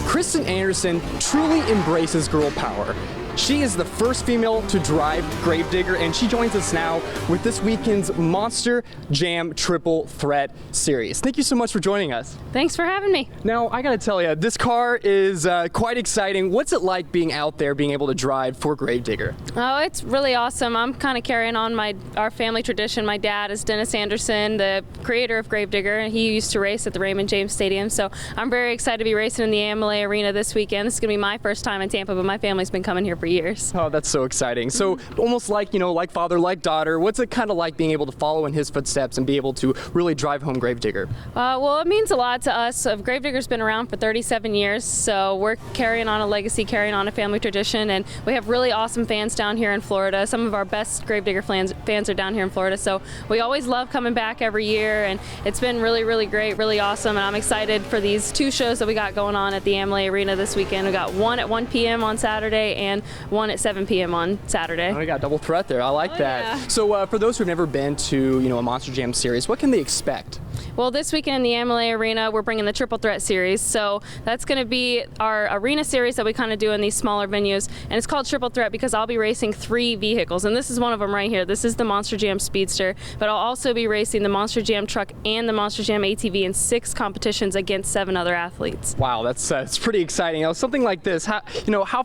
Krysten Anderson truly embraces girl power. She is the first female to drive Gravedigger, and she joins us now with this weekend's Monster Jam Triple Threat Series. Thank you so much for joining us. Thanks for having me. Now, I gotta tell you, this car is quite exciting. What's it like being out there, being able to drive for Gravedigger? Oh, it's really awesome. I'm kind of carrying on our family tradition. My dad is Dennis Anderson, the creator of Gravedigger, and he used to race at the Raymond James Stadium. So I'm very excited to be racing in the Amalie Arena this weekend. This is gonna be my first time in Tampa, but my family's been coming here for years. Oh, that's so exciting. So almost like, you know, like father, like daughter, what's it kind of like being able to follow in his footsteps and be able to really drive home Gravedigger? Well, it means a lot to us. Gravedigger's been around for 37 years, so we're carrying on a legacy, carrying on a family tradition, and we have really awesome fans down here in Florida. Some of our best Gravedigger fans are down here in Florida, so we always love coming back every year, and it's been really, really great, really awesome, and I'm excited for these two shows that we got going on at the Amalie Arena this weekend. We got one at 1 p.m. on Saturday and one at 7 p.m. on Saturday. Oh, we got double threat there. I like that. Yeah. So for those who've never been to, you know, a Monster Jam series, what can they expect? Well, this weekend in the Amalie Arena, we're bringing the Triple Threat Series. So that's going to be our arena series that we kind of do in these smaller venues. And it's called Triple Threat because I'll be racing 3 vehicles. And this is one of them right here. This is the Monster Jam Speedster. But I'll also be racing the Monster Jam Truck and the Monster Jam ATV in 6 competitions against 7 other athletes. Wow, it's pretty exciting. You know, something like this, how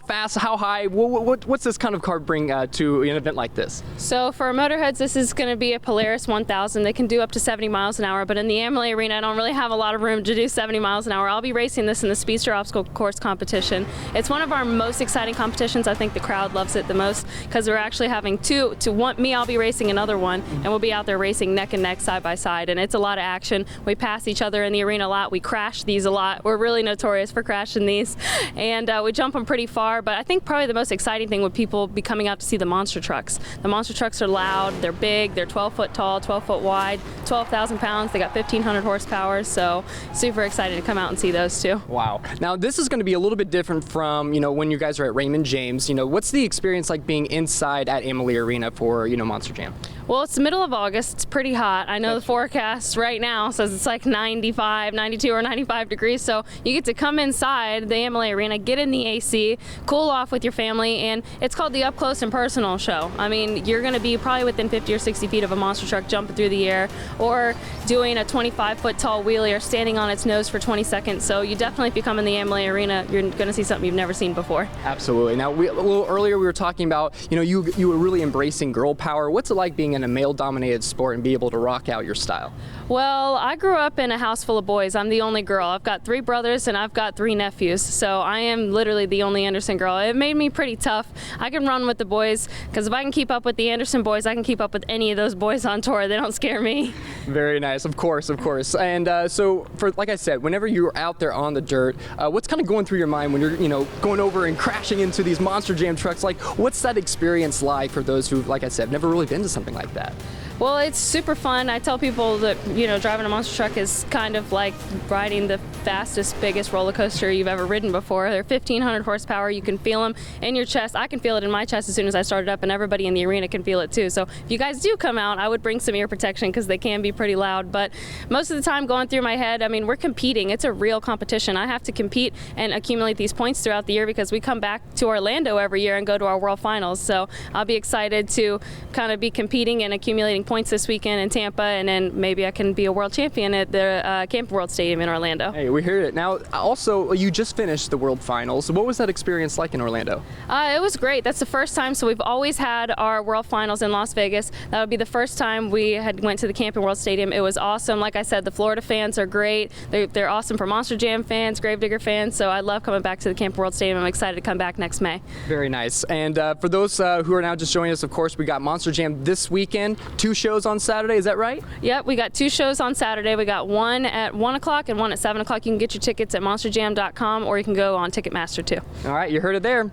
fast, how high, what's this kind of car bring to an event like this? So for motorheads, this is going to be a Polaris 1000. They can do up to 70 miles an hour. But in the Amalie Arena, I don't really have a lot of room to do 70 miles an hour. I'll be racing this in the Speedster Obstacle Course competition. It's one of our most exciting competitions. I think the crowd loves it the most because we're actually having two. I'll be racing another one, and we'll be out there racing neck and neck, side by side, and it's a lot of action. We pass each other in the arena a lot. We crash these a lot. We're really notorious for crashing these, and we jump them pretty far, but I think probably the most exciting thing would people be coming out to see the monster trucks. The monster trucks are loud, they're big, they're 12 foot tall, 12 foot wide, 12,000 pounds, they got 1,500 horsepower, so super excited to come out and see those too. Wow. Now this is going to be a little bit different from, you know, when you guys are at Raymond James. You know, what's the experience like being inside at Amalie Arena for, you know, Monster Jam? Well, it's the middle of August. It's pretty hot. I know the forecast right now says it's like 95, 92 or 95 degrees, so you get to come inside the Amalie Arena, get in the AC, cool off with your family, and it's called the Up Close and Personal Show. I mean, you're going to be probably within 50 or 60 feet of a monster truck jumping through the air or doing a 25-foot tall wheelie or standing on its nose for 20 seconds, so you definitely, if you come in the Amalie Arena, you're going to see something you've never seen before. Absolutely. Now, a little earlier we were talking about, you know, you were really embracing girl power. What's it like being in a male-dominated sport and be able to rock out your style? Well, I grew up in a house full of boys. I'm the only girl. I've got 3 brothers and I've got 3 nephews, so I am literally the only Anderson girl. It made me pretty tough. I can run with the boys because if I can keep up with the Anderson boys, I can keep up with any of those boys on tour. They don't scare me. Very nice, of course, of course. And so, like I said, whenever you're out there on the dirt, what's kind of going through your mind when you're, you know, going over and crashing into these Monster Jam trucks? Like, what's that experience like for those who, like I said, never really been to something like that? Well, it's super fun. I tell people that, you know, driving a monster truck is kind of like riding the fastest, biggest roller coaster you've ever ridden before. They're 1,500 horsepower. You can feel them in your chest. I can feel it in my chest as soon as I started up, and everybody in the arena can feel it too. So if you guys do come out, I would bring some ear protection because they can be pretty loud. But most of the time going through my head, I mean, we're competing. It's a real competition. I have to compete and accumulate these points throughout the year because we come back to Orlando every year and go to our World Finals. So I'll be excited to kind of be competing and accumulating points this weekend in Tampa, and then maybe I can be a world champion at the Camping World Stadium in Orlando. Hey, we heard it. Now, also, you just finished the World Finals. What was that experience like in Orlando? It was great. That's the first time. So we've always had our World Finals in Las Vegas. That would be the first time we went to the Camping World Stadium. It was awesome. Like I said, the Florida fans are great. They're awesome for Monster Jam fans, Gravedigger fans. So I love coming back to the Camping World Stadium. I'm excited to come back next May. Very nice. And for those who are now just joining us, of course, we got Monster Jam this weekend. 2 shows on Saturday. Is that right? Yep, we got 2 shows on Saturday. We got one at 1 o'clock and one at 7 o'clock. You can get your tickets at monsterjam.com or you can go on Ticketmaster too. All right, you heard it there.